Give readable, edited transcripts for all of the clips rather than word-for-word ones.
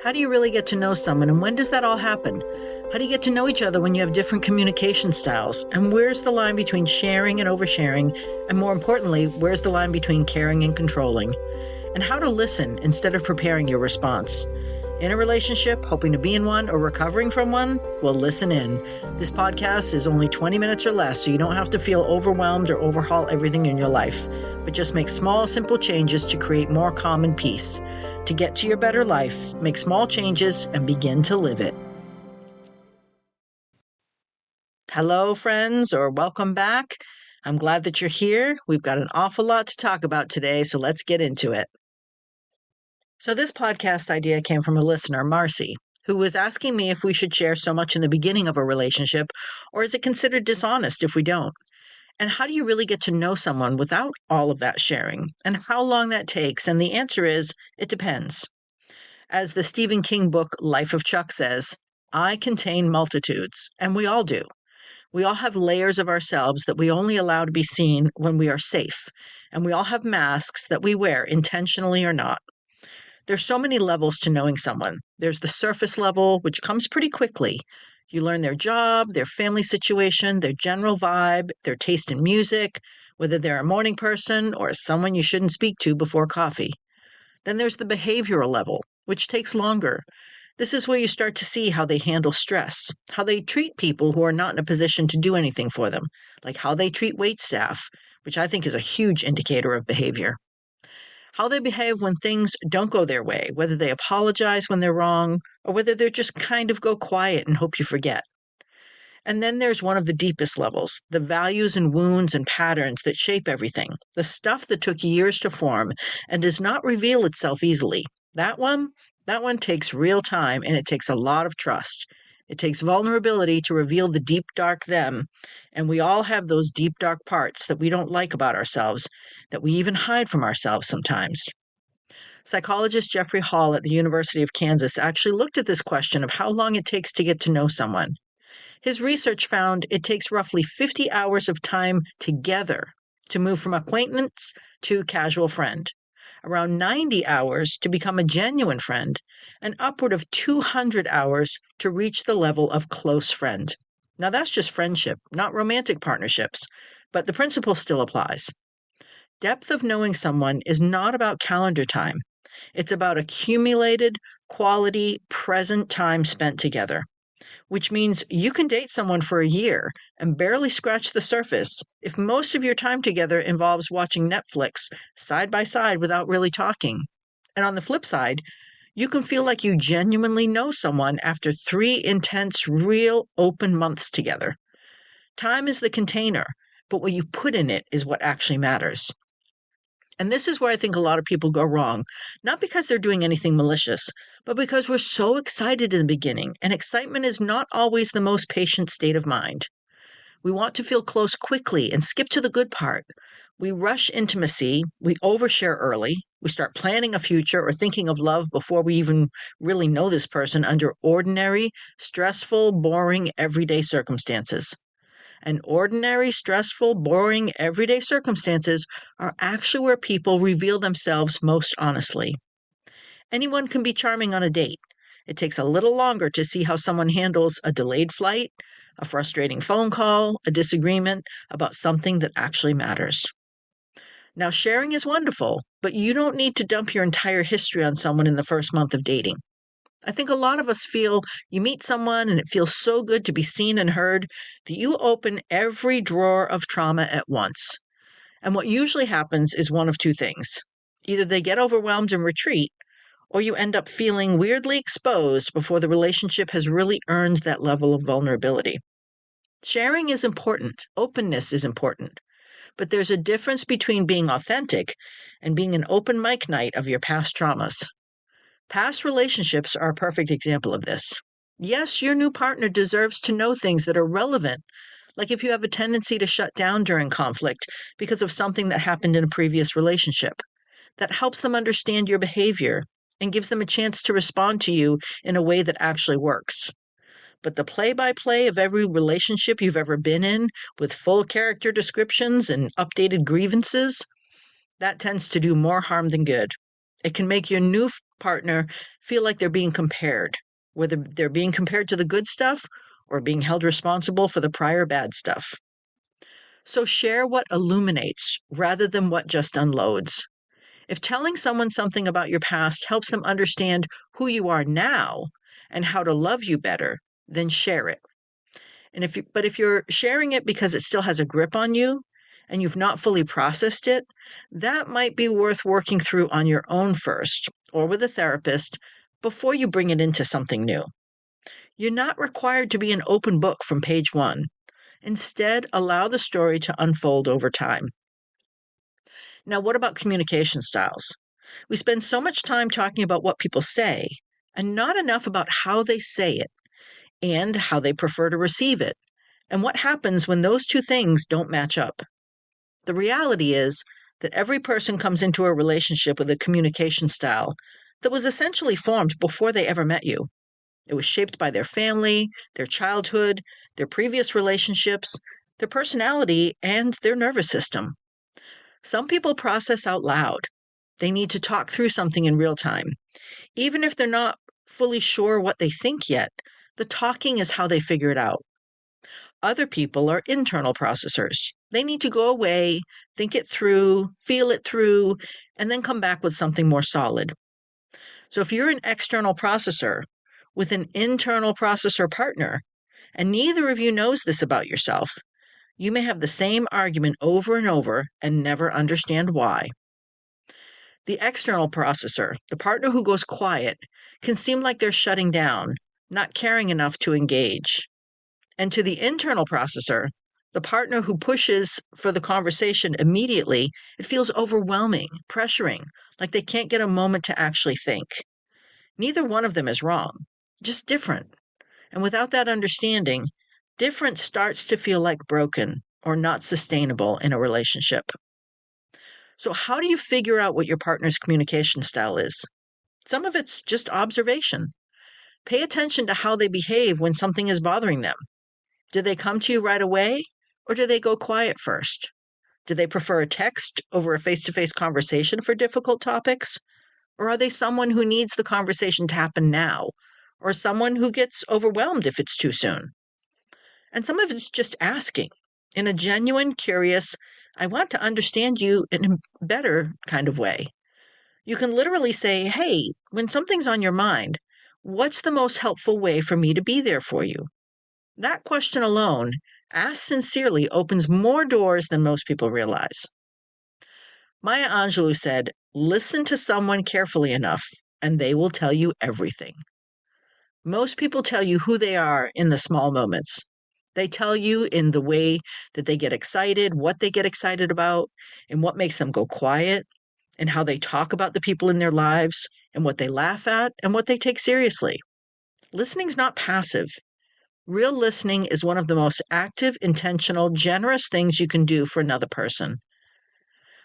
How do you really get to know someone, and when does that all happen? How do you get to know each other when you have different communication styles? And where's the line between sharing and oversharing? And more importantly, where's the line between caring and controlling? And how to listen instead of preparing your response. In a relationship, hoping to be in one, or recovering from one? Well, listen in. This podcast is only 20 minutes or less, so you don't have to feel overwhelmed or overhaul everything in your life, but just make small, simple changes to create more calm and peace. To get to your better life, make small changes and begin to live it. Hello, friends, or welcome back. I'm glad that you're here. We've got an awful lot to talk about today, so let's get into it. So this podcast idea came from a listener, Marcy, who was asking me if we should share so much in the beginning of a relationship, or is it considered dishonest if we don't? And how do you really get to know someone without all of that sharing? And how long that takes? And the answer is, it depends. As the Stephen King book, Life of Chuck says, I contain multitudes, and we all do. We all have layers of ourselves that we only allow to be seen when we are safe, and we all have masks that we wear intentionally or not. There's so many levels to knowing someone. There's the surface level, which comes pretty quickly. You learn their job, their family situation, their general vibe, their taste in music, whether they're a morning person or someone you shouldn't speak to before coffee. Then there's the behavioral level, which takes longer. This is where you start to see how they handle stress, how they treat people who are not in a position to do anything for them, like how they treat waitstaff, which I think is a huge indicator of behavior. How they behave when things don't go their way, whether they apologize when they're wrong, or whether they're just kind of go quiet and hope you forget. And then there's one of the deepest levels, the values and wounds and patterns that shape everything, the stuff that took years to form and does not reveal itself easily. That one takes real time, and it takes a lot of trust. It takes vulnerability to reveal the deep, dark them. And we all have those deep, dark parts that we don't like about ourselves, that we even hide from ourselves sometimes. Psychologist Jeffrey Hall at the University of Kansas actually looked at this question of how long it takes to get to know someone. His research found it takes roughly 50 hours of time together to move from acquaintance to casual friend, around 90 hours to become a genuine friend, and upward of 200 hours to reach the level of close friend. Now that's just friendship, not romantic partnerships, but the principle still applies. Depth of knowing someone is not about calendar time. It's about accumulated, quality, present time spent together, which means you can date someone for a year and barely scratch the surface if most of your time together involves watching Netflix side by side without really talking. And on the flip side, you can feel like you genuinely know someone after 3 intense, real, open months together. Time is the container, but what you put in it is what actually matters. And this is where I think a lot of people go wrong, not because they're doing anything malicious, but because we're so excited in the beginning, and excitement is not always the most patient state of mind. We want to feel close quickly and skip to the good part. We rush intimacy, we overshare early, we start planning a future or thinking of love before we even really know this person under ordinary, stressful, boring, everyday circumstances. And ordinary, stressful, boring, everyday circumstances are actually where people reveal themselves most honestly. Anyone can be charming on a date. It takes a little longer to see how someone handles a delayed flight, a frustrating phone call, a disagreement about something that actually matters. Now, sharing is wonderful, but you don't need to dump your entire history on someone in the first month of dating. I think a lot of us feel you meet someone and it feels so good to be seen and heard that you open every drawer of trauma at once. And what usually happens is one of two things. Either they get overwhelmed and retreat, or you end up feeling weirdly exposed before the relationship has really earned that level of vulnerability. Sharing is important. Openness is important. But there's a difference between being authentic and being an open mic night of your past traumas. Past relationships are a perfect example of this. Yes, your new partner deserves to know things that are relevant, like if you have a tendency to shut down during conflict because of something that happened in a previous relationship. That helps them understand your behavior and gives them a chance to respond to you in a way that actually works. But the play-by-play of every relationship you've ever been in, with full character descriptions and updated grievances, that tends to do more harm than good. It can make your new partner feel like they're being compared, whether they're being compared to the good stuff or being held responsible for the prior bad stuff. So share what illuminates rather than what just unloads. If telling someone something about your past helps them understand who you are now and how to love you better, then share it. But if you're sharing it because it still has a grip on you and you've not fully processed it, that might be worth working through on your own first or with a therapist before you bring it into something new. You're not required to be an open book from page one. Instead, allow the story to unfold over time. Now, what about communication styles? We spend so much time talking about what people say and not enough about how they say it and how they prefer to receive it, and what happens when those two things don't match up. The reality is that every person comes into a relationship with a communication style that was essentially formed before they ever met you. It was shaped by their family, their childhood, their previous relationships, their personality, and their nervous system. Some people process out loud. They need to talk through something in real time. Even if they're not fully sure what they think yet, the talking is how they figure it out. Other people are internal processors. They need to go away, think it through, feel it through, and then come back with something more solid. So if you're an external processor with an internal processor partner, and neither of you knows this about yourself, you may have the same argument over and over and never understand why. The external processor, the partner who goes quiet, can seem like they're shutting down, not caring enough to engage. And to the internal processor, the partner who pushes for the conversation immediately, it feels overwhelming, pressuring, like they can't get a moment to actually think. Neither one of them is wrong, just different. And without that understanding, different starts to feel like broken or not sustainable in a relationship. So, how do you figure out what your partner's communication style is? Some of it's just observation. Pay attention to how they behave when something is bothering them. Do they come to you right away, or do they go quiet first? Do they prefer a text over a face to face conversation for difficult topics? Or are they someone who needs the conversation to happen now, or someone who gets overwhelmed if it's too soon? And some of it's just asking in a genuine, curious, I want to understand you in a better kind of way. You can literally say, hey, when something's on your mind, what's the most helpful way for me to be there for you? That question alone, asked sincerely, opens more doors than most people realize. Maya Angelou said, listen to someone carefully enough, and they will tell you everything. Most people tell you who they are in the small moments. They tell you in the way that they get excited, what they get excited about, and what makes them go quiet, and how they talk about the people in their lives, and what they laugh at, and what they take seriously. Listening's not passive. Real listening is one of the most active, intentional, generous things you can do for another person.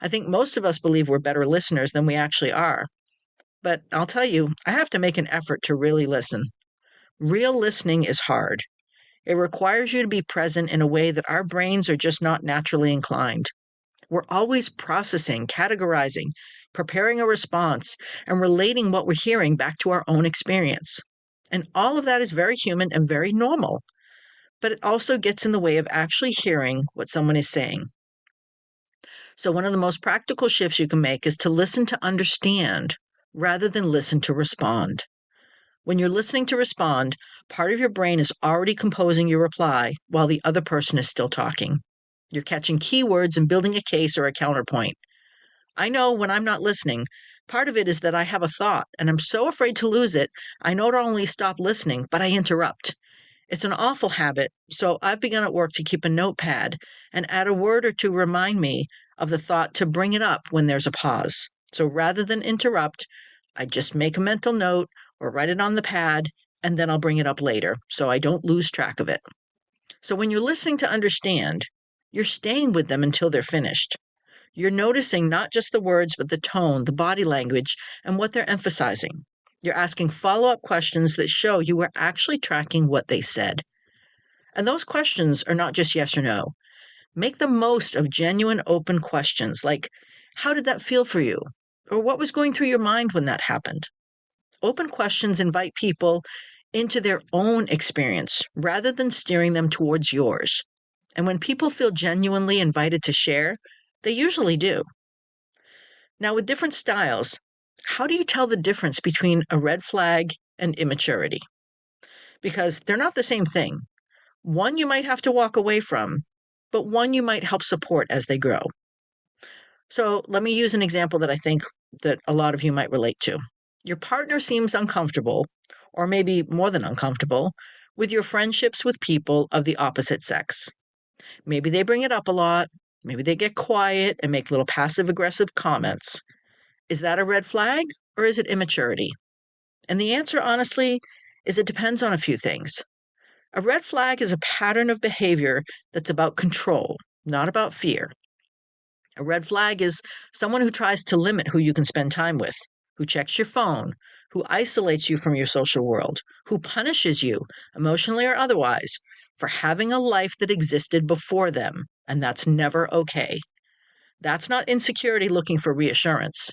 I think most of us believe we're better listeners than we actually are. But I'll tell you, I have to make an effort to really listen. Real listening is hard. It requires you to be present in a way that our brains are just not naturally inclined. We're always processing, categorizing, preparing a response, and relating what we're hearing back to our own experience. And all of that is very human and very normal. But it also gets in the way of actually hearing what someone is saying. So, one of the most practical shifts you can make is to listen to understand rather than listen to respond. When you're listening to respond, part of your brain is already composing your reply while the other person is still talking. You're catching keywords and building a case or a counterpoint. I know when I'm not listening, part of it is that I have a thought and I'm so afraid to lose it, I not only stop listening, but I interrupt. It's an awful habit, so I've begun at work to keep a notepad and add a word or two to remind me of the thought to bring it up when there's a pause. So rather than interrupt, I just make a mental note or write it on the pad, and then I'll bring it up later so I don't lose track of it. So when you're listening to understand, you're staying with them until they're finished. You're noticing not just the words, but the tone, the body language, and what they're emphasizing. You're asking follow-up questions that show you were actually tracking what they said. And those questions are not just yes or no. Make the most of genuine open questions like, how did that feel for you? Or what was going through your mind when that happened? Open questions invite people into their own experience rather than steering them towards yours. And when people feel genuinely invited to share, they usually do. Now, with different styles, how do you tell the difference between a red flag and immaturity? Because they're not the same thing. One you might have to walk away from, but one you might help support as they grow. So let me use an example that I think that a lot of you might relate to. Your partner seems uncomfortable, or maybe more than uncomfortable, with your friendships with people of the opposite sex. Maybe they bring it up a lot. Maybe they get quiet and make little passive aggressive comments. Is that a red flag or is it immaturity? And the answer, honestly, is it depends on a few things. A red flag is a pattern of behavior that's about control, not about fear. A red flag is someone who tries to limit who you can spend time with, who checks your phone, who isolates you from your social world, who punishes you, emotionally or otherwise, for having a life that existed before them, and that's never okay. That's not insecurity looking for reassurance.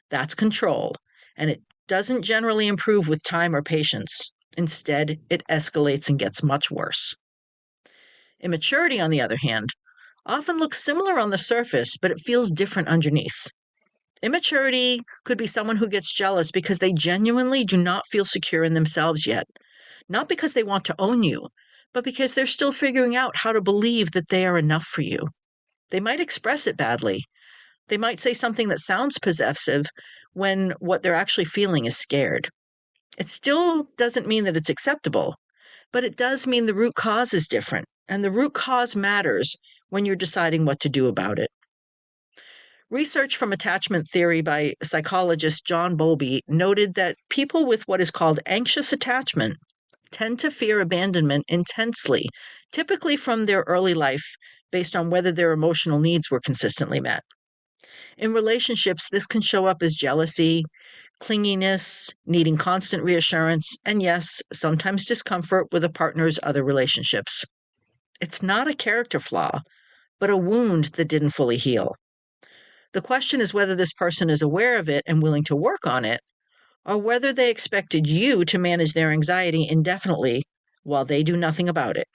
That's control, and it doesn't generally improve with time or patience. Instead, it escalates and gets much worse. Immaturity, on the other hand, often looks similar on the surface, but it feels different underneath. Immaturity could be someone who gets jealous because they genuinely do not feel secure in themselves yet, not because they want to own you, but because they're still figuring out how to believe that they are enough for you. They might express it badly. They might say something that sounds possessive when what they're actually feeling is scared. It still doesn't mean that it's acceptable, but it does mean the root cause is different, and the root cause matters when you're deciding what to do about it. Research from attachment theory by psychologist John Bowlby noted that people with what is called anxious attachment tend to fear abandonment intensely, typically from their early life, based on whether their emotional needs were consistently met. In relationships, this can show up as jealousy, clinginess, needing constant reassurance, and yes, sometimes discomfort with a partner's other relationships. It's not a character flaw, but a wound that didn't fully heal. The question is whether this person is aware of it and willing to work on it, or whether they expected you to manage their anxiety indefinitely while they do nothing about it.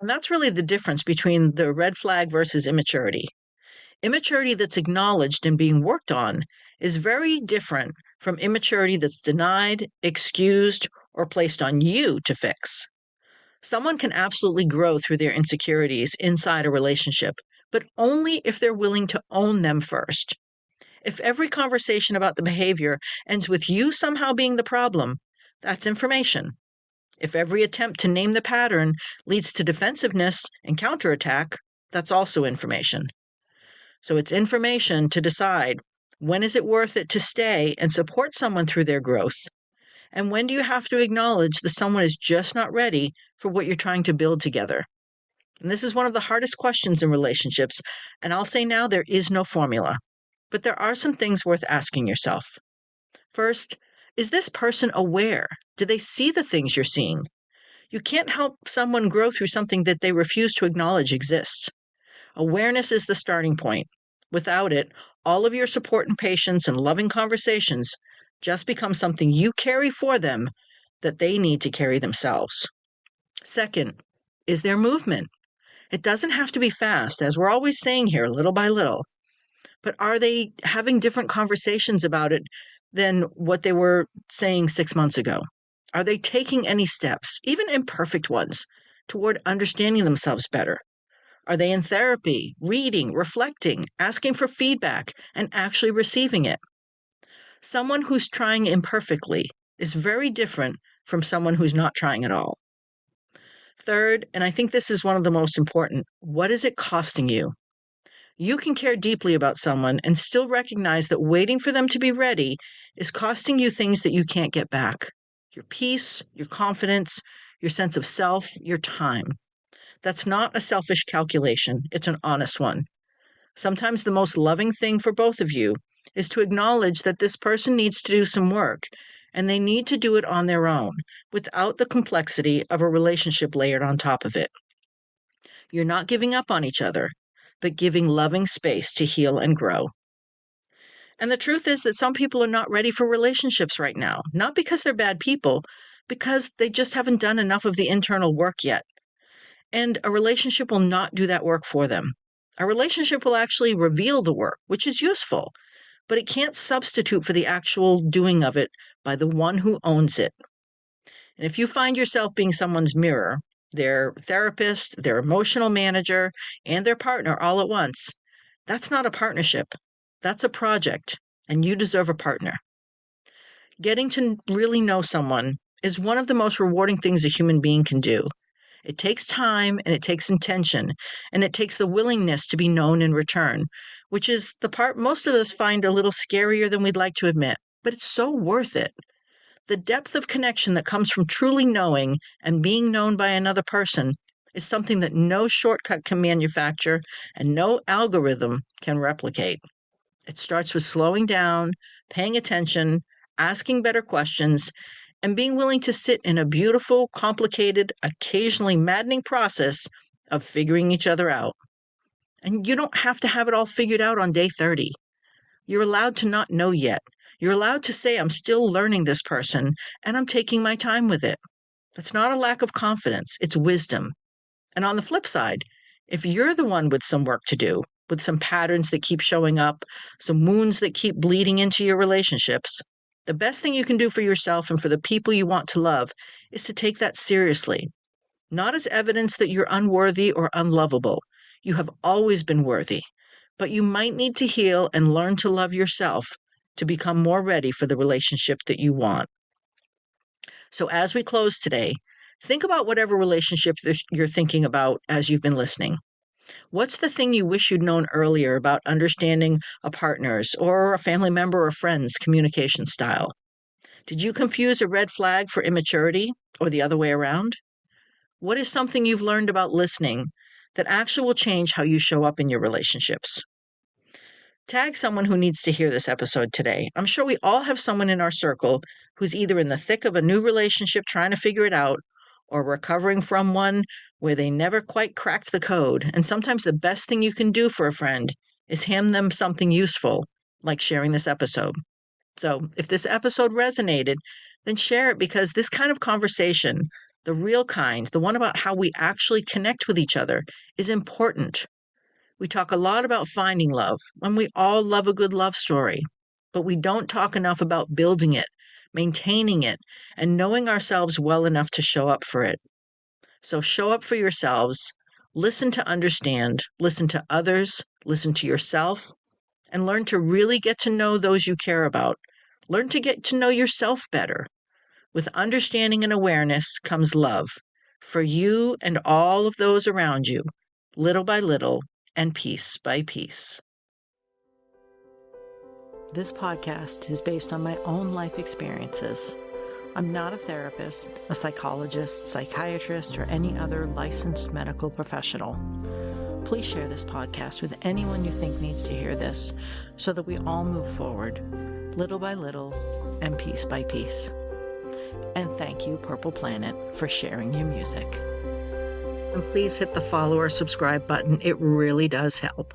And that's really the difference between the red flag versus immaturity. Immaturity that's acknowledged and being worked on is very different from immaturity that's denied, excused, or placed on you to fix. Someone can absolutely grow through their insecurities inside a relationship, but only if they're willing to own them first. If every conversation about the behavior ends with you somehow being the problem, that's information. If every attempt to name the pattern leads to defensiveness and counterattack, that's also information. So it's information to decide when is it worth it to stay and support someone through their growth, and when do you have to acknowledge that someone is just not ready for what you're trying to build together. And this is one of the hardest questions in relationships, and I'll say now there is no formula. But there are some things worth asking yourself. First, is this person aware? Do they see the things you're seeing? You can't help someone grow through something that they refuse to acknowledge exists. Awareness is the starting point. Without it, all of your support and patience and loving conversations just become something you carry for them that they need to carry themselves. Second, is there movement? It doesn't have to be fast, as we're always saying here, little by little. But are they having different conversations about it than what they were saying 6 months ago? Are they taking any steps, even imperfect ones, toward understanding themselves better? Are they in therapy, reading, reflecting, asking for feedback, and actually receiving it? Someone who's trying imperfectly is very different from someone who's not trying at all. Third, and I think this is one of the most important, what is it costing you? You can care deeply about someone and still recognize that waiting for them to be ready is costing you things that you can't get back. Your peace, your confidence, your sense of self, your time. That's not a selfish calculation, it's an honest one. Sometimes the most loving thing for both of you is to acknowledge that this person needs to do some work, and they need to do it on their own, without the complexity of a relationship layered on top of it. You're not giving up on each other, but giving loving space to heal and grow. And the truth is that some people are not ready for relationships right now, not because they're bad people, because they just haven't done enough of the internal work yet. And a relationship will not do that work for them. A relationship will actually reveal the work, which is useful, but it can't substitute for the actual doing of it by the one who owns it. And if you find yourself being someone's mirror, their therapist, their emotional manager, and their partner all at once, that's not a partnership. That's a project, and you deserve a partner. Getting to really know someone is one of the most rewarding things a human being can do. It takes time and it takes intention, and it takes the willingness to be known in return, which is the part most of us find a little scarier than we'd like to admit, but it's so worth it. The depth of connection that comes from truly knowing and being known by another person is something that no shortcut can manufacture and no algorithm can replicate. It starts with slowing down, paying attention, asking better questions, and being willing to sit in a beautiful, complicated, occasionally maddening process of figuring each other out. And you don't have to have it all figured out on day 30. You're allowed to not know yet. You're allowed to say, I'm still learning this person and I'm taking my time with it. That's not a lack of confidence, it's wisdom. And on the flip side, if you're the one with some work to do, with some patterns that keep showing up, some wounds that keep bleeding into your relationships, the best thing you can do for yourself and for the people you want to love is to take that seriously, not as evidence that you're unworthy or unlovable. You have always been worthy, but you might need to heal and learn to love yourself to become more ready for the relationship that you want. So as we close today, think about whatever relationship you're thinking about as you've been listening. What's the thing you wish you'd known earlier about understanding a partner's or a family member or friend's communication style? Did you confuse a red flag for immaturity or the other way around? What is something you've learned about listening that actually will change how you show up in your relationships? Tag someone who needs to hear this episode today. I'm sure we all have someone in our circle who's either in the thick of a new relationship trying to figure it out or recovering from one where they never quite cracked the code. And sometimes the best thing you can do for a friend is hand them something useful, like sharing this episode. So if this episode resonated, then share it, because this kind of conversation, the real kind, the one about how we actually connect with each other, is important. We talk a lot about finding love, and we all love a good love story, but we don't talk enough about building it, maintaining it, and knowing ourselves well enough to show up for it. So show up for yourselves, listen to understand, listen to others, listen to yourself, and learn to really get to know those you care about. Learn to get to know yourself better. With understanding and awareness comes love for you and all of those around you, little by little and piece by piece. This podcast is based on my own life experiences. I'm not a therapist, a psychologist, psychiatrist, or any other licensed medical professional. Please share this podcast with anyone you think needs to hear this so that we all move forward, little by little and piece by piece. And thank you, Purple Planet, for sharing your music. And please hit the follow or subscribe button. It really does help.